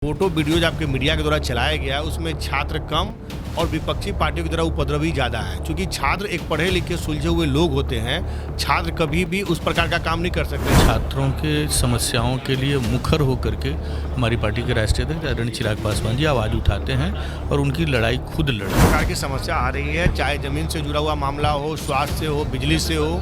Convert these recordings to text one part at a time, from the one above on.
Photo videos आपके media के द्वारा चलाया गया है, उसमें छात्र कम और विपक्षी पार्टियों की तरह उपद्रवी ज़्यादा है। क्योंकि छात्र एक पढ़े लिखे सुलझे हुए लोग होते हैं, छात्र कभी भी उस प्रकार का काम नहीं कर सकते। छात्रों के समस्याओं के लिए मुखर होकर के हमारी पार्टी के राष्ट्रीय अध्यक्ष आदरणीय चिराग पासवान जी आवाज़ उठाते हैं और उनकी लड़ाई खुद लड़ प्रकार की समस्या आ रही है, चाहे ज़मीन से जुड़ा हुआ मामला हो, स्वास्थ्य से हो, बिजली से हो,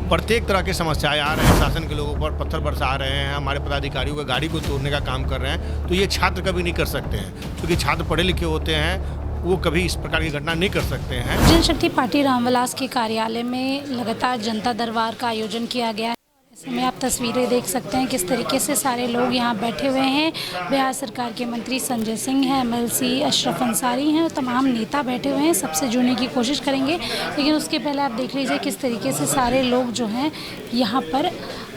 प्रत्येक तरह की समस्याएं आ रहे हैं। शासन के लोगों पर पत्थर बरसा रहे हैं, हमारे पदाधिकारियों का गाड़ी को तोड़ने का काम कर रहे हैं। तो ये छात्र कभी नहीं कर सकते हैं, क्योंकि छात्र पढ़े लिखे होते हैं, वो कभी इस प्रकार की घटना नहीं कर सकते हैं। जनशक्ति पार्टी रामविलास के कार्यालय में लगातार जनता दरबार का आयोजन किया गया है। इसमें आप तस्वीरें देख सकते हैं किस तरीके से सारे लोग यहाँ बैठे हुए हैं। बिहार सरकार के मंत्री संजय सिंह हैं, एमएलसी अशरफ अंसारी हैं और तमाम नेता बैठे हुए हैं। सबसे जुड़ने की कोशिश करेंगे, लेकिन उसके पहले आप देख लीजिए किस तरीके से सारे लोग जो हैं यहाँ पर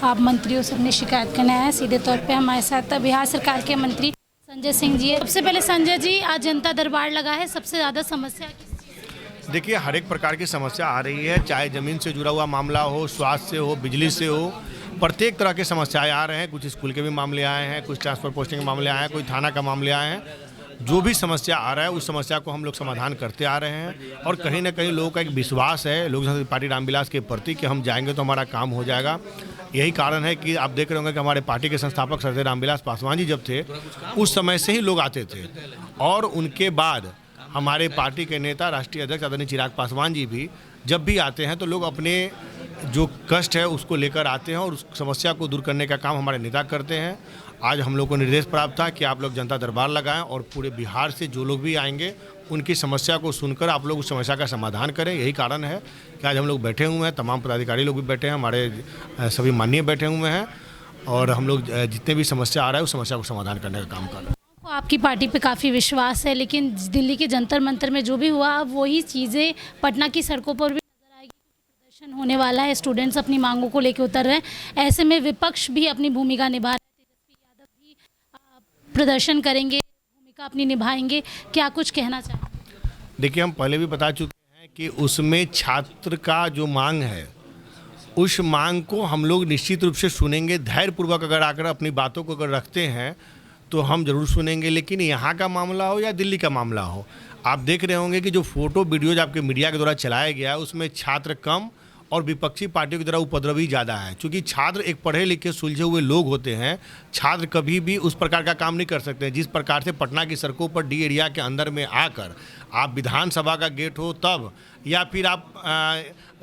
आप मंत्रियों से अपनी शिकायत करने आए हैं। सीधे तौर पर हमारे साथ बिहार सरकार के मंत्री संजय सिंह जी है। सबसे पहले संजय जी, आज जनता दरबार लगा है, सबसे ज़्यादा समस्या किस? देखिए, हर एक प्रकार की समस्या आ रही है, चाहे ज़मीन से जुड़ा हुआ मामला हो, स्वास्थ्य से हो, बिजली से हो, प्रत्येक तरह के समस्याएं आ रहे हैं। कुछ स्कूल के भी मामले आए हैं, कुछ ट्रांसफर पोस्टिंग के मामले आए हैं, कोई थाना का मामले आए हैं। जो भी समस्या आ रहा है उस समस्या को हम लोग समाधान करते आ रहे हैं। और कहीं ना कहीं लोगों का एक विश्वास है लोक जनशक्ति पार्टी रामविलास के प्रति कि हम जाएंगे तो हमारा काम हो जाएगा। यही कारण है कि आप देख रहे होंगे कि हमारे पार्टी के संस्थापक सरदार रामविलास पासवान जी जब थे, उस समय से ही लोग आते थे। और उनके बाद हमारे पार्टी के नेता राष्ट्रीय अध्यक्ष आदरणीय चिराग पासवान जी भी जब भी आते हैं तो लोग अपने जो कष्ट है उसको लेकर आते हैं और उस समस्या को दूर करने का काम हमारे नेता करते हैं। आज हम लोग को निर्देश प्राप्त था कि आप लोग जनता दरबार लगाएं और पूरे बिहार से जो लोग भी आएंगे उनकी समस्या को सुनकर आप लोग उस समस्या का समाधान करें। यही कारण है कि आज हम लोग बैठे हुए हैं, तमाम पदाधिकारी लोग भी बैठे हैं, हमारे सभी माननीय बैठे हुए हैं और हम लोग जितने भी समस्या आ रहा है उस समस्या को समाधान करने का काम कर रहे हैं। आपकी पार्टी पे काफ़ी विश्वास है, लेकिन दिल्ली के जंतर मंतर में जो भी हुआ अब वही चीज़ें पटना की सड़कों पर भी नजर आएगी, क्योंकि प्रदर्शन होने वाला है, स्टूडेंट्स अपनी मांगों को लेकर उतर रहे हैं। ऐसे में विपक्ष भी अपनी भूमिका निभा रहे हैं, तेजस्वी यादव भी प्रदर्शन करेंगे, भूमिका अपनी निभाएंगे। क्या कुछ कहना चाहेंगे? देखिए, हम पहले भी बता चुके हैं कि उसमें छात्र का जो मांग है उस मांग को हम लोग निश्चित रूप से सुनेंगे। धैर्यपूर्वक अगर आकर अपनी बातों को अगर रखते हैं तो हम जरूर सुनेंगे। लेकिन यहाँ का मामला हो या दिल्ली का मामला हो, आप देख रहे होंगे कि जो फोटो वीडियोज आपके मीडिया के द्वारा चलाया गया है उसमें छात्र कम और विपक्षी पार्टियों की तरह उपद्रवी ज़्यादा है। क्योंकि छात्र एक पढ़े लिखे सुलझे हुए लोग होते हैं, छात्र कभी भी उस प्रकार का काम नहीं कर सकते। जिस प्रकार से पटना की सड़कों पर डी एरिया के अंदर में आकर आप विधानसभा का गेट हो तब या फिर आप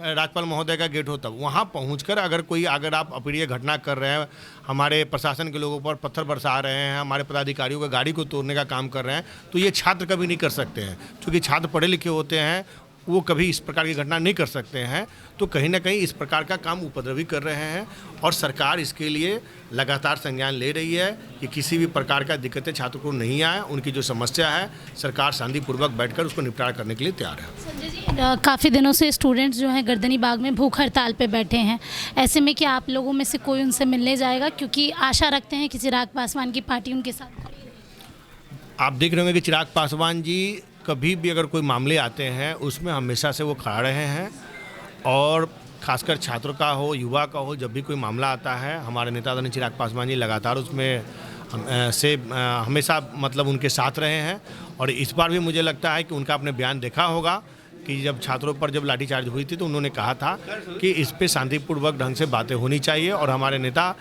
राज्यपाल महोदय का गेट हो तब वहाँ पहुंचकर अगर आप अप्रिय घटना कर रहे हैं, हमारे प्रशासन के लोगों पर पत्थर बरसा रहे हैं, हमारे पदाधिकारियों का गाड़ी को तोड़ने का काम कर रहे हैं, तो ये छात्र कभी नहीं कर सकते हैं। क्योंकि छात्र पढ़े लिखे होते हैं, वो कभी इस प्रकार की घटना नहीं कर सकते हैं। तो कहीं ना कहीं इस प्रकार का काम उपद्रवी कर रहे हैं और सरकार इसके लिए लगातार संज्ञान ले रही है कि किसी भी प्रकार का दिक्कतें छात्र को नहीं आए। उनकी जो समस्या है सरकार शांतिपूर्वक बैठकर उसको निपटारा करने के लिए तैयार है। संजय जी, काफ़ी दिनों से स्टूडेंट्स जो हैं गर्दनी बाग में भूख हड़ताल पे बैठे हैं। ऐसे में क्या आप लोगों में से कोई उनसे मिलने जाएगा, क्योंकि आशा रखते हैं कि चिराग पासवान की पार्टी उनके साथ? आप देख रहे होंगे कि चिराग पासवान जी कभी भी अगर कोई मामले आते हैं उसमें हमेशा से वो खड़ा रहे हैं और खासकर छात्रों का हो, युवा का हो, जब भी कोई मामला आता है हमारे नेता आदरणीय चिराग पासवान जी लगातार उसमें हमेशा मतलब उनके साथ रहे हैं। और इस बार भी मुझे लगता है कि उनका आपने बयान देखा होगा कि जब छात्रों पर जब लाठीचार्ज हुई थी तो उन्होंने कहा था कि इस पे शांतिपूर्वक ढंग से बातें होनी चाहिए। और हमारे नेता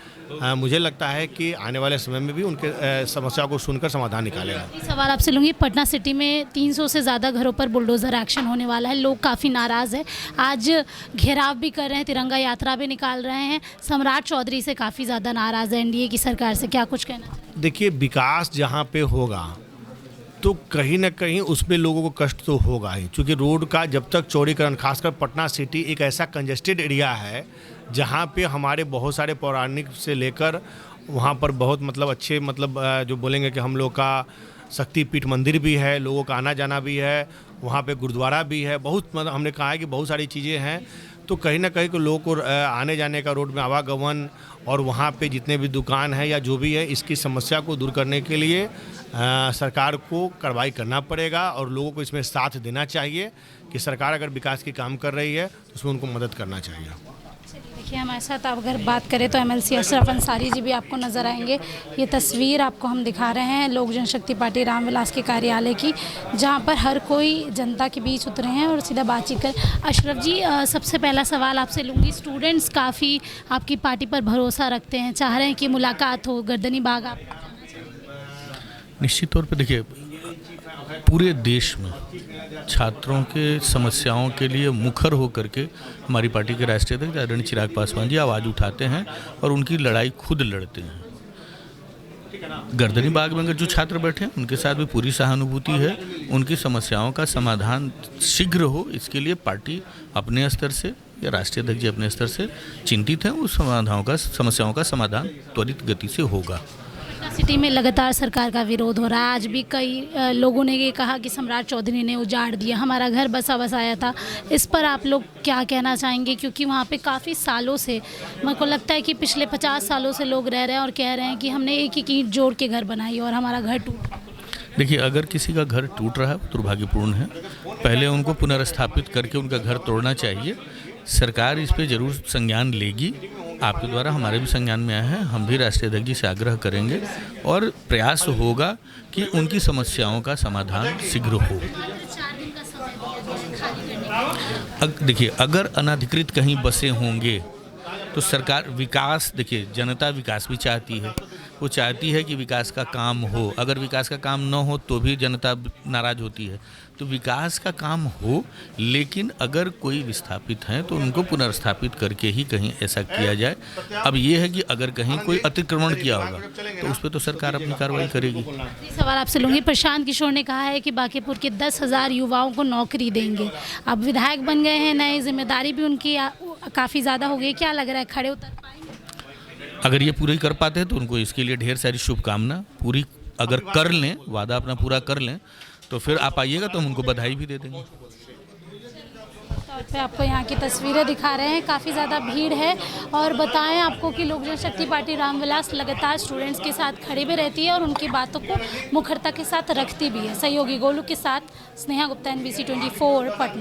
मुझे लगता है कि आने वाले समय में भी उनके समस्या को सुनकर समाधान निकालेगा। सवाल आपसे लूँगी, पटना सिटी में 300 से ज़्यादा घरों पर बुलडोज़र एक्शन होने वाला है, लोग काफ़ी नाराज़ हैं, आज घेराव भी कर रहे हैं, तिरंगा यात्रा भी निकाल रहे हैं। सम्राट चौधरी से काफ़ी ज़्यादा नाराज़ है एनडीए की सरकार से, क्या कुछ कहना? देखिए, विकास जहाँ पे होगा तो कहीं ना कहीं उसमें लोगों को कष्ट तो होगा ही, क्योंकि रोड का जब तक चौड़ीकरण, खासकर पटना सिटी एक ऐसा कंजेस्टेड एरिया है जहाँ पे हमारे बहुत सारे पौराणिक से लेकर वहाँ पर बहुत अच्छे जो बोलेंगे कि हम लोग का शक्तिपीठ मंदिर भी है, लोगों का आना जाना भी है, वहाँ पे गुरुद्वारा भी है, बहुत हमने कहा है कि बहुत सारी चीज़ें हैं। तो कहीं ना कहीं लोगों को आने जाने का रोड में आवागमन और वहाँ पे जितने भी दुकान है या जो भी है, इसकी समस्या को दूर करने के लिए सरकार को कार्रवाई करना पड़ेगा और लोगों को इसमें साथ देना चाहिए कि सरकार अगर विकास की काम कर रही है तो उसमें उनको मदद करना चाहिए। देखिए हमारे साथ आप अगर बात करें तो एमएलसी अशरफ अंसारी जी भी आपको नज़र आएंगे। ये तस्वीर आपको हम दिखा रहे हैं लोक जनशक्ति पार्टी रामविलास के कार्यालय की, जहां पर हर कोई जनता के बीच उतरे हैं और सीधा बातचीत कर। अशरफ जी, सबसे पहला सवाल आपसे लूँगी। स्टूडेंट्स काफ़ी आपकी पार्टी पर भरोसा रखते हैं, चाह रहे हैं कि मुलाकात हो, गर्दनी बाग आप निश्चित तौर पे देखिए, पूरे देश में छात्रों के समस्याओं के लिए मुखर होकर के हमारी पार्टी के राष्ट्रीय अध्यक्ष आदरणीय चिराग पासवान जी आवाज़ उठाते हैं और उनकी लड़ाई खुद लड़ते हैं। गर्दनी बाग में अगर जो छात्र बैठे हैं उनके साथ भी पूरी सहानुभूति है। उनकी समस्याओं का समाधान शीघ्र हो, इसके लिए पार्टी अपने स्तर से या राष्ट्रीय अध्यक्ष जी अपने स्तर से चिंतित हैं। उस समस्याओं का समाधान त्वरित गति से होगा। सिटी में लगातार सरकार का विरोध हो रहा है। आज भी कई लोगों ने ये कहा कि सम्राट चौधरी ने उजाड़ दिया, हमारा घर बसा बसाया था। इस पर आप लोग क्या कहना चाहेंगे? क्योंकि वहाँ पे काफ़ी सालों से, मेरे को लगता है कि पिछले 50 सालों से लोग रह रहे हैं और कह रहे हैं कि हमने एक ही ईंट जोड़ के घर बनाई और हमारा घर टूट। देखिए, अगर किसी का घर टूट रहा है वो दुर्भाग्यपूर्ण है। पहले उनको पुनर्स्थापित करके उनका घर तोड़ना चाहिए। सरकार इस पे जरूर संज्ञान लेगी। आपके द्वारा हमारे भी संज्ञान में आया है। हम भी राष्ट्रीय अध्यक्ष जी से आग्रह करेंगे और प्रयास होगा कि उनकी समस्याओं का समाधान शीघ्र हो। देखिए, अगर अनधिकृत कहीं बसे होंगे तो सरकार विकास, देखिए जनता विकास भी चाहती है। वो चाहती है कि विकास का काम हो। अगर विकास का काम न हो तो भी जनता नाराज़ होती है। तो विकास का काम हो, लेकिन अगर कोई विस्थापित हैं तो उनको पुनर्स्थापित करके ही कहीं ऐसा किया जाए। अब ये है कि अगर कहीं कोई अतिक्रमण किया होगा तो उस पर तो सरकार अपनी कार्रवाई करेगी। सवाल आपसे लूँगी। प्रशांत किशोर ने कहा है कि बांकीपुर के 10,000 युवाओं को नौकरी देंगे। अब विधायक बन गए हैं, नई जिम्मेदारी भी उनकी काफ़ी ज़्यादा हो गई। क्या लग रहा है, खड़े उतर पाएंगे? अगर ये पूरी कर पाते हैं तो उनको इसके लिए ढेर सारी शुभकामना। पूरी अगर कर लें, वादा अपना पूरा कर लें, तो फिर आप आइएगा तो हम उनको बधाई भी दे देंगे। तौर पे आपको यहाँ की तस्वीरें दिखा रहे हैं, काफ़ी ज़्यादा भीड़ है। और बताएं आपको कि लोक जनशक्ति पार्टी रामविलास लगातार स्टूडेंट्स के साथ खड़े भी रहती है और उनकी बातों को मुखरता के साथ रखती भी है। सहयोगी गोलू के साथ स्नेहा गुप्ता, NBC 24 पटना।